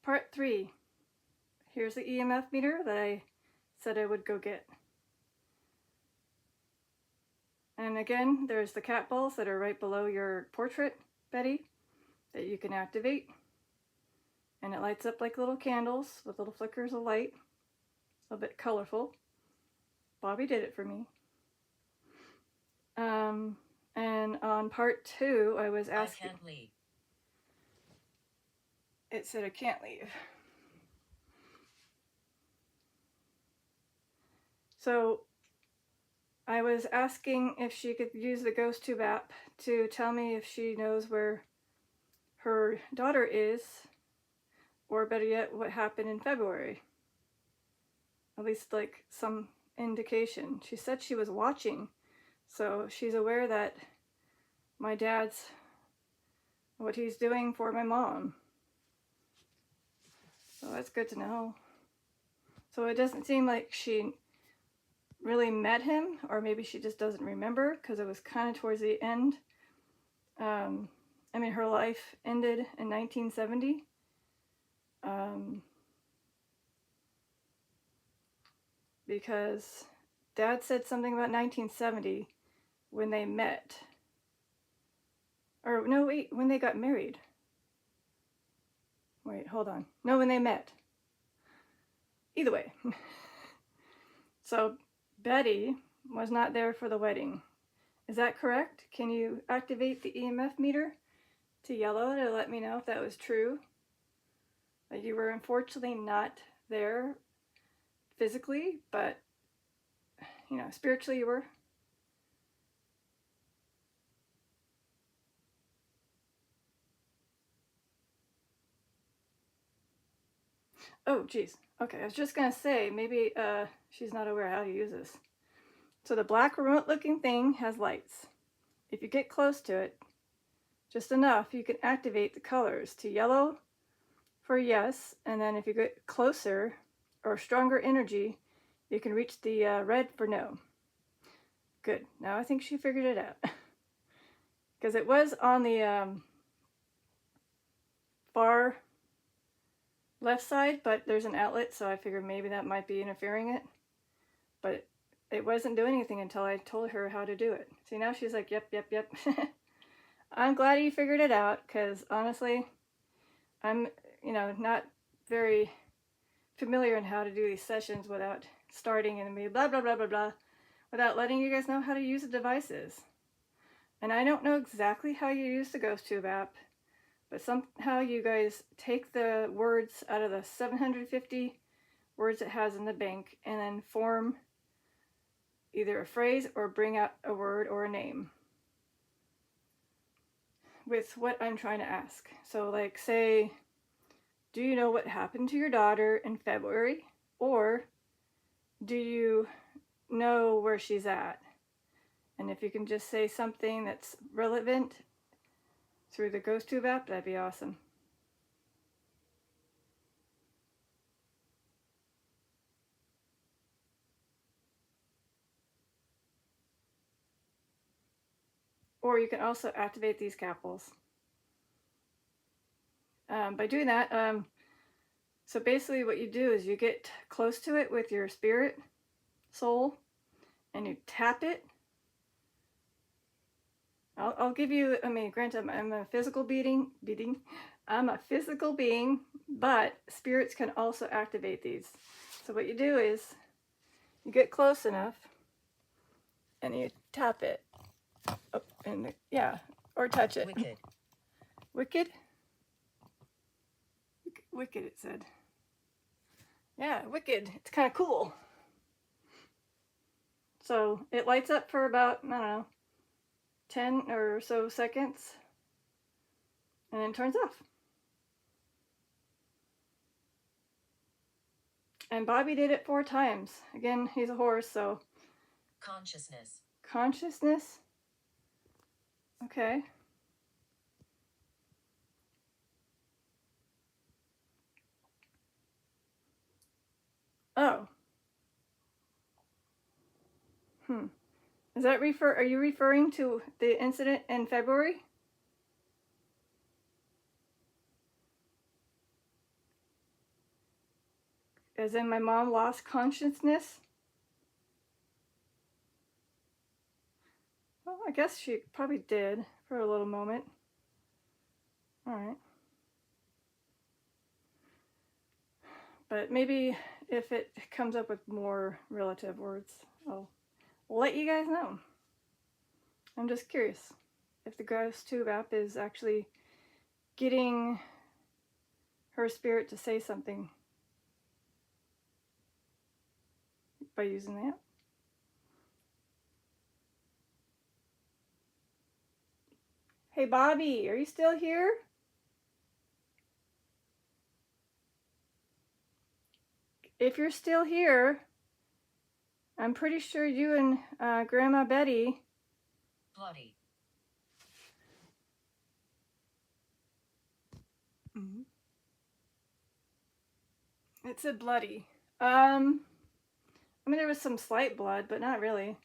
Part 3. Here's the EMF meter that I said I would go get. And again, there's the cat balls that are right below your portrait, Betty, that you can activate. And it lights up like little candles with little flickers of light. A bit colorful. Bobby did it for me. And on part 2, I was asking. I can't leave. It said I can't leave. So I was asking if she could use the GhostTube app to tell me if she knows where her daughter is, or better yet, what happened in February. At least like some indication. She said she was watching, so she's aware that my dad's, what he's doing for my mom. So that's good to know. So it doesn't seem like she really met him, or maybe she just doesn't remember, because it was kind of towards the end. I mean, her life ended in 1970. Because Dad said something about 1970 when they met. Or no, wait, when they got married. Wait, hold on. No, when they met. Either way. So Betty was not there for the wedding. Is that correct? Can you activate the EMF meter to yellow to let me know if that was true? That you were unfortunately not there physically, but, you know, spiritually you were? Oh, geez. Okay, I was just going to say, maybe she's not aware how to use this. So the black remote looking thing has lights. If you get close to it, just enough, you can activate the colors to yellow for yes, and then if you get closer or stronger energy, you can reach the red for no. Good. Now I think she figured it out. Because it was on the far left side, but there's an outlet, so I figured maybe that might be interfering it. But it wasn't doing anything until I told her how to do it. See, now she's like, yep, yep, yep. I'm glad you figured it out, because honestly, I'm, you know, not very familiar in how to do these sessions without starting and be blah, blah, blah, blah, blah, without letting you guys know how to use the devices. And I don't know exactly how you use the GhostTube app, but somehow you guys take the words out of the 750 words it has in the bank and then form either a phrase or bring out a word or a name with what I'm trying to ask. So like, say, do you know what happened to your daughter in February? Or do you know where she's at? And if you can just say something that's relevant through the GhostTube app, that'd be awesome. Or you can also activate these capsules. By doing that, so basically what you do is you get close to it with your spirit soul and you tap it. I'll give you, I mean, granted, I'm a physical being, I'm a physical being, but spirits can also activate these. So what you do is you get close enough and you tap it. Oh, and yeah, or touch it. Wicked. Wicked? Wicked, it said. Yeah, wicked. It's kind of cool. So it lights up for about, I don't know, 10 or so seconds, and then turns off. And Bobby did it 4 times. Again, he's a horse, so. Consciousness. Consciousness? Okay. Oh. Is that are you referring to the incident in February? As in my mom lost consciousness? Well, I guess she probably did for a little moment. All right. But maybe if it comes up with more relative words, I'll let you guys know. I'm just curious if the GhostTube app is actually getting her spirit to say something by using the app. Hey Bobby, are you still here? If you're still here, I'm pretty sure you and Grandma Betty. Bloody. Mm-hmm. It said bloody. I mean, there was some slight blood, but not really.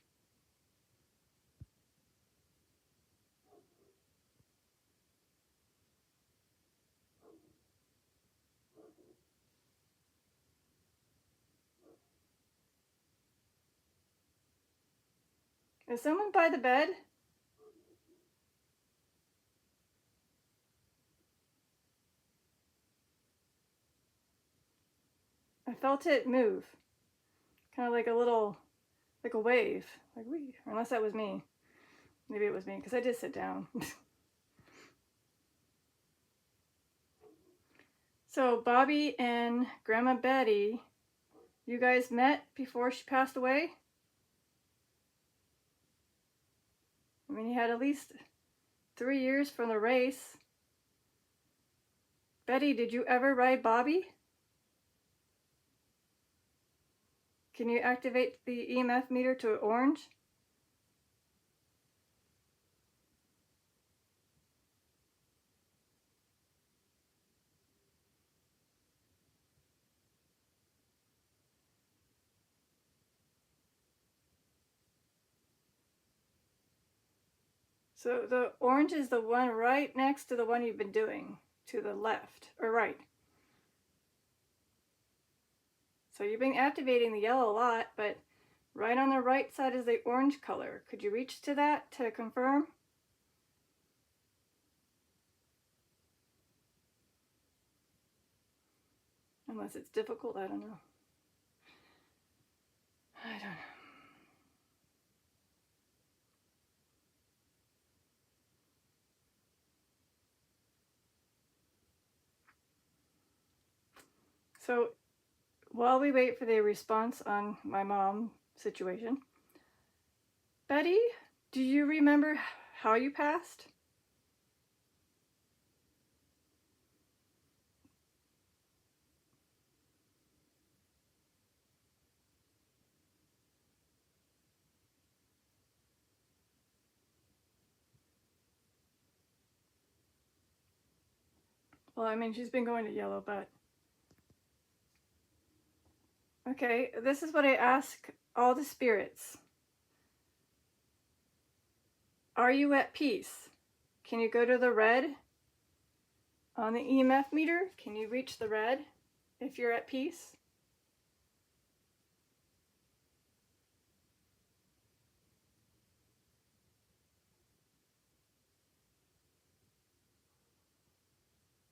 Is someone by the bed? I felt it move. Kind of like a little, like a wave. Like wee. Unless that was me. Maybe it was me, because I did sit down. So Bobby and Grandma Betty, you guys met before she passed away? I mean, you had at least 3 years from the race. Betty, did you ever ride Bobby? Can you activate the EMF meter to orange? So the orange is the one right next to the one you've been doing, to the left, or right. So you've been activating the yellow a lot, but right on the right side is the orange color. Could you reach to that to confirm? Unless it's difficult, I don't know. I don't know. So while we wait for the response on my mom situation, Betty, do you remember how you passed? Well, I mean, she's been going to yellow, but... Okay, this is what I ask all the spirits. Are you at peace? Can you go to the red on the EMF meter? Can you reach the red if you're at peace?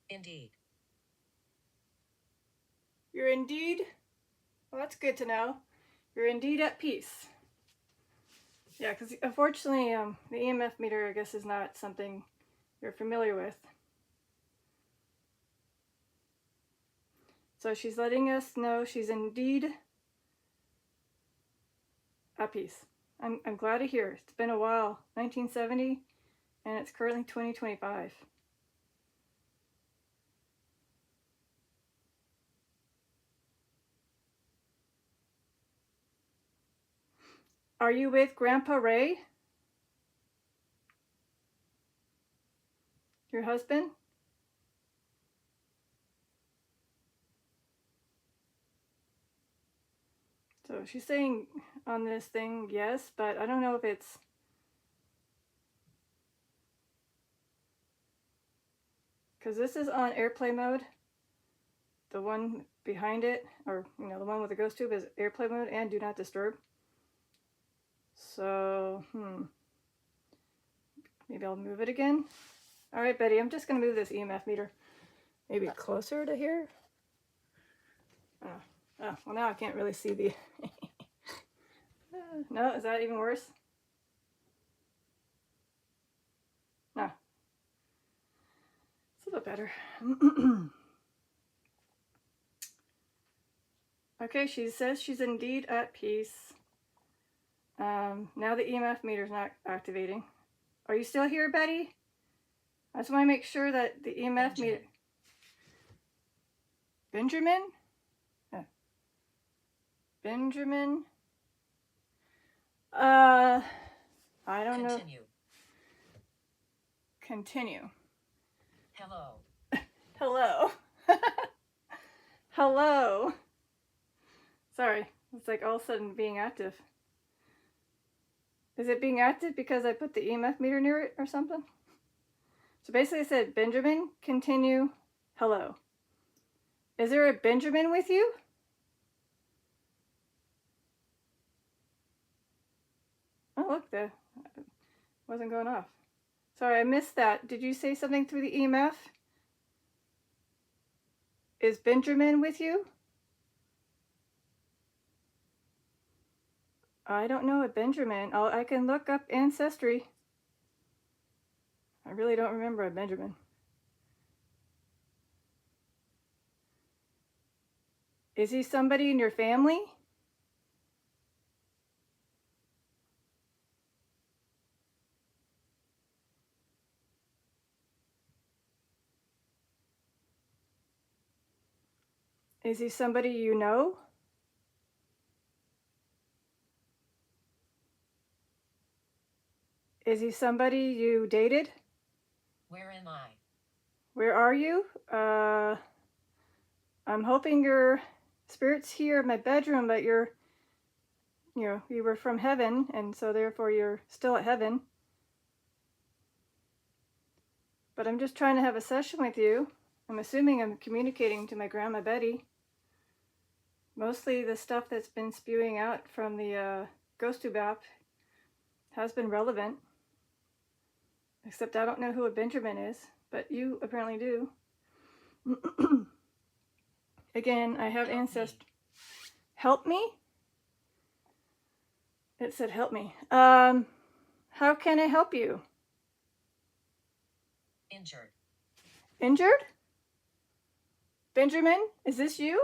Indeed. You're indeed, well, that's good to know. You're indeed at peace. Yeah, because unfortunately, the EMF meter, I guess, is not something you're familiar with. So she's letting us know she's indeed at peace. I'm glad to hear. It's been a while, 1970, and it's currently 2025. Are you with Grandpa Ray? Your husband? So she's saying on this thing, yes, but I don't know if it's... Because this is on airplay mode. the one behind it, or the one with the ghost tube, is airplane mode and do not disturb. So, maybe I'll move it again. All right, Betty, I'm just going to move this EMF meter maybe closer to here. Oh, well, now I can't really see the... No, is that even worse? No. It's a little better. Okay, she says she's indeed at peace. Now the EMF meter's not activating. Are you still here, Betty? I just want to make sure that the EMF meter... Benjamin? Benjamin? I don't know. Continue. Hello. Hello. Hello. Sorry, it's like all of a sudden being active. Is it being active because I put the EMF meter near it or something? So basically I said, Benjamin, continue, hello. Is there a Benjamin with you? Oh, look, the wasn't going off. Sorry, I missed that. Did you say something through the EMF? Is Benjamin with you? I don't know a Benjamin. I can look up Ancestry. I really don't remember a Benjamin. Is he somebody in your family? Is he somebody you know? Is he somebody you dated? Where am I? Where are you? I'm hoping your spirit's here in my bedroom, but you were from heaven, and so therefore you're still at heaven. But I'm just trying to have a session with you. I'm assuming I'm communicating to my Grandma Betty. Mostly the stuff that's been spewing out from the Ghost Tube app has been relevant. Except I don't know who a Benjamin is, but you apparently do. Again, I have ancestry. Help me? It said help me. How can I help you? Injured. Injured? Benjamin, is this you?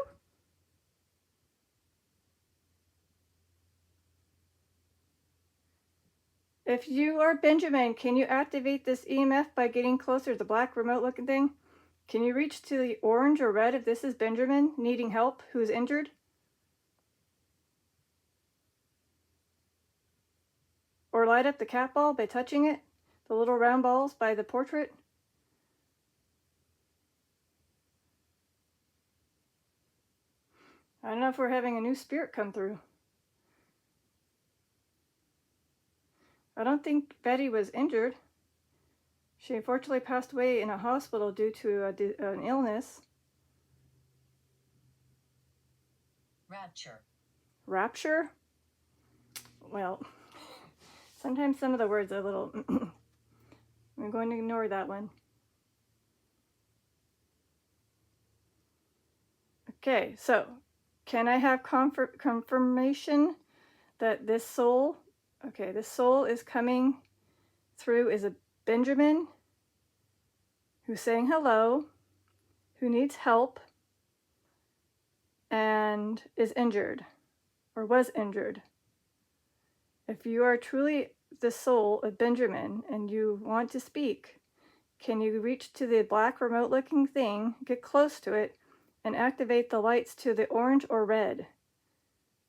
If you are Benjamin, can you activate this EMF by getting closer to the black remote looking thing? Can you reach to the orange or red if this is Benjamin needing help who's injured? Or light up the cat ball by touching it? The little round balls by the portrait? I don't know if we're having a new spirit come through. I don't think Betty was injured. She unfortunately passed away in a hospital due to an illness. Rapture. Rapture? Well, sometimes some of the words are a little... I'm going to ignore that one. Okay, so can I have confirmation that this soul... Okay, this soul is coming through is a Benjamin who's saying hello, who needs help, and is injured, or was injured. If you are truly the soul of Benjamin and you want to speak, can you reach to the black remote looking thing, get close to it, and activate the lights to the orange or red?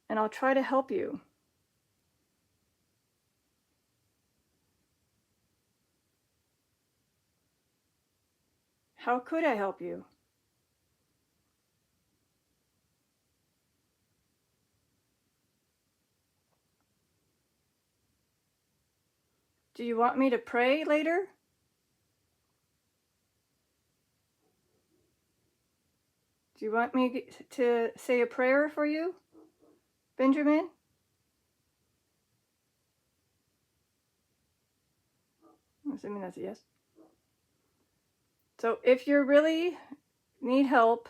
And I'll try to help you. How could I help you? Do you want me to pray later? Do you want me to say a prayer for you, Benjamin? I'm assuming that's a yes. So if you really need help,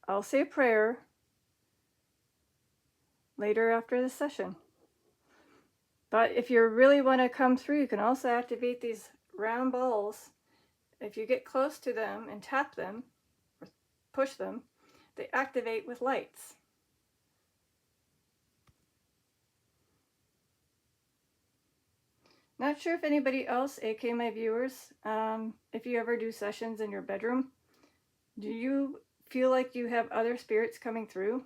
I'll say a prayer later after the session. But if you really want to come through, you can also activate these round balls. If you get close to them and tap them, or push them, they activate with lights. Not sure if anybody else, aka my viewers, if you ever do sessions in your bedroom, do you feel like you have other spirits coming through?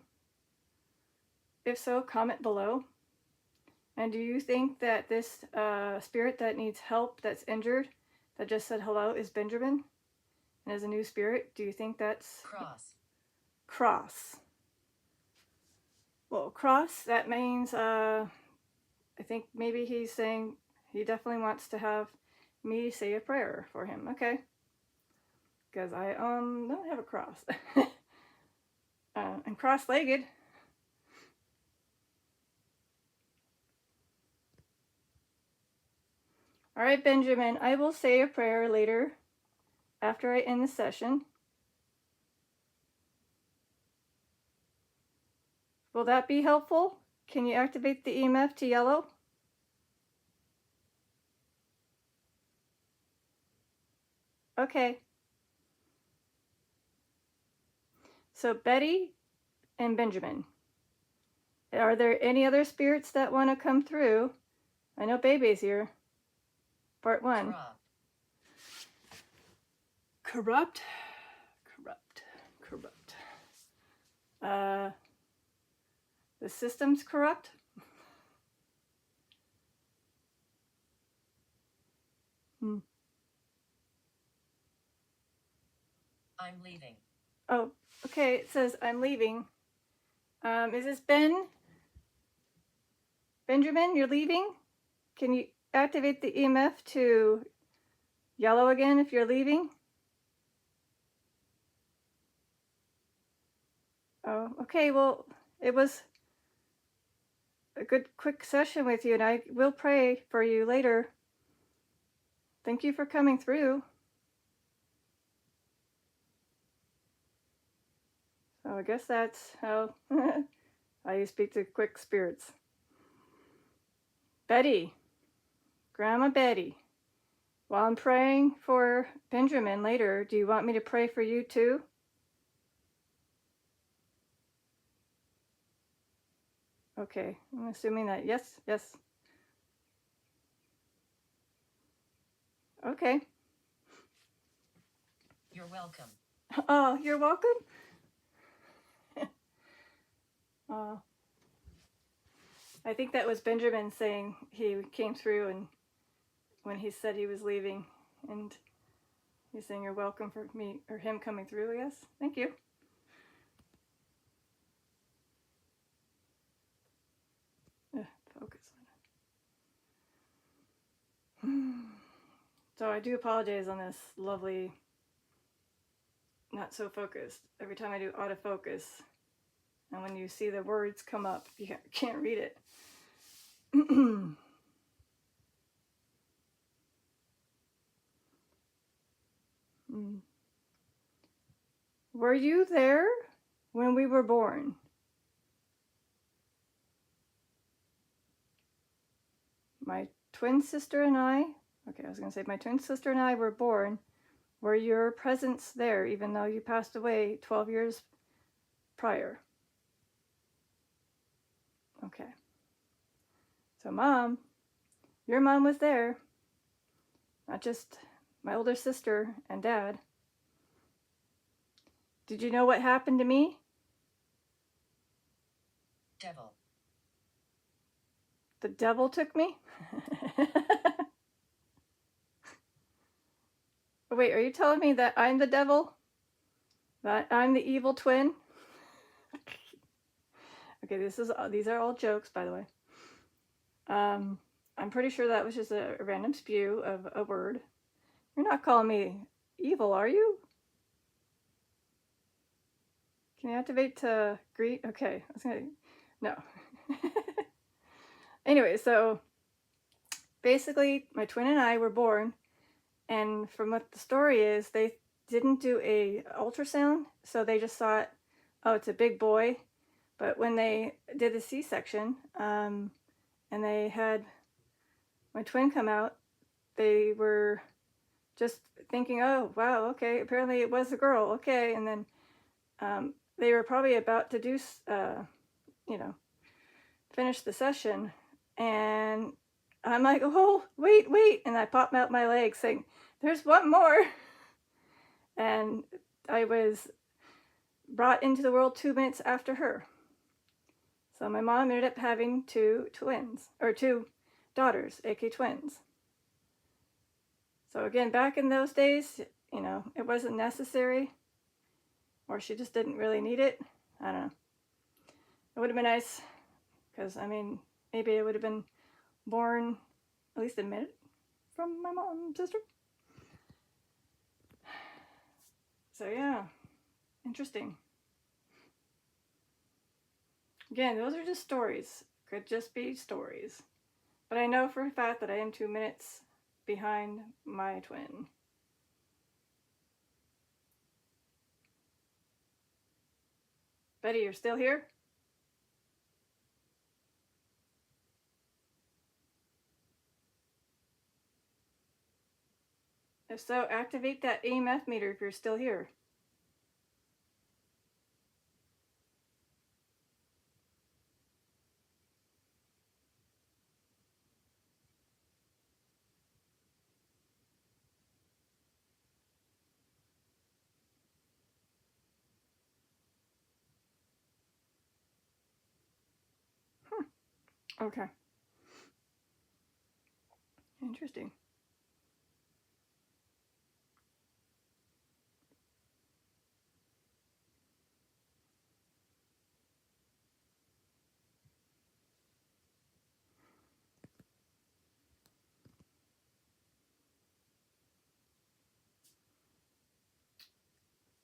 If so, comment below. And do you think that this spirit that needs help, that's injured, that just said hello, is Benjamin and is a new spirit? Do you think that's cross? Well, cross, that means I think maybe he's saying he definitely wants to have me say a prayer for him. Okay. Because I don't have a cross. And cross-legged. All right, Benjamin, I will say a prayer later after I end the session. Will that be helpful? Can you activate the EMF to yellow? Okay. So Betty and Benjamin, are there any other spirits that want to come through? I know Bebe's here. Part 1. Corrupt. The system's corrupt? I'm leaving. Oh, okay, it says I'm leaving. Is this Benjamin, you're leaving? Can you activate the EMF to yellow again if you're leaving? Oh, okay, well, it was a good quick session with you, and I will pray for you later. Thank you for coming through. So I guess that's how I speak to quick spirits. Betty, Grandma Betty, while I'm praying for Benjamin later, do you want me to pray for you too? Okay, I'm assuming that yes. Okay. You're welcome. Oh, you're welcome? Oh. I think that was Benjamin saying he came through, and when he said he was leaving, and he's saying you're welcome for me or him coming through. Yes, thank you. Focus on it. So I do apologize on this lovely, not so focused. Every time I do autofocus, and when you see the words come up, you can't read it. Were you there when we were born? My twin sister and I, my twin sister and I were born. Were your presence there, even though you passed away 12 years prior? Okay. So Mom, your mom was there. Not just my older sister and Dad. Did you know what happened to me? Devil. The devil took me? Wait, are you telling me that I'm the devil? That I'm the evil twin? Okay, these are all jokes, by the way. I'm pretty sure that was just a random spew of a word. You're not calling me evil, are you? Can you activate to greet? Okay, I was gonna, no. Anyway, so basically my twin and I were born, and from what the story is, they didn't do a ultrasound, so they just thought, oh, it's a big boy. But when they did the C-section, and they had my twin come out, they were just thinking, oh, wow, okay, apparently it was a girl, okay. And then they were probably about to do, finish the session. And I'm like, oh, wait. And I pop out my leg saying, there's one more. And I was brought into the world 2 minutes after her. So my mom ended up having two daughters, aka twins. So again, back in those days, it wasn't necessary, or she just didn't really need it. I don't know. It would have been nice, because, maybe I would have been born at least a minute from my mom and sister. So yeah, interesting. Again, those are just stories. Could just be stories. But I know for a fact that I am 2 minutes behind my twin. Betty, you're still here? If so, activate that EMF meter if you're still here. Okay. Interesting.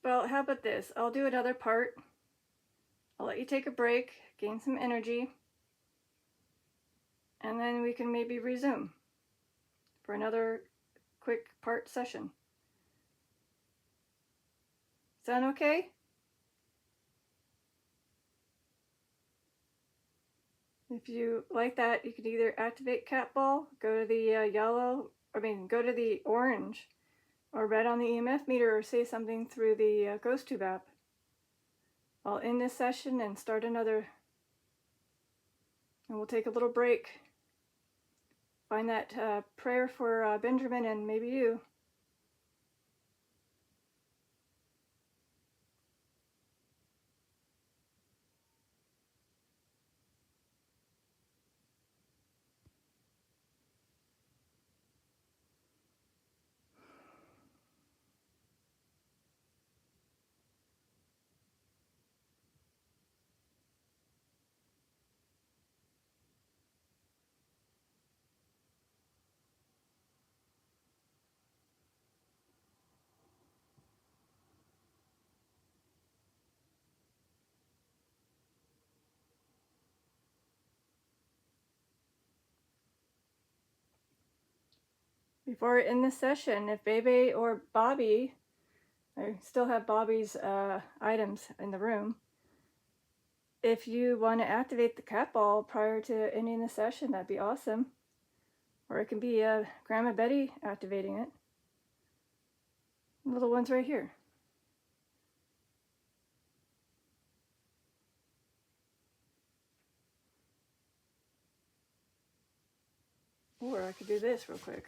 Well, how about this? I'll do another part. I'll let you take a break, gain some energy, and then we can maybe resume for another quick part session. Sound okay? If you like that, you could either activate cat ball, go to the go to the orange or red on the EMF meter, or say something through the Ghost Tube app. I'll end this session and start another, and we'll take a little break. Find that prayer for Benjamin and maybe you. Before I end this session, if Bebe or Bobby, I still have Bobby's items in the room, if you want to activate the cat ball prior to ending the session, that'd be awesome. Or it can be Grandma Betty activating it. The little one's right here. Or I could do this real quick.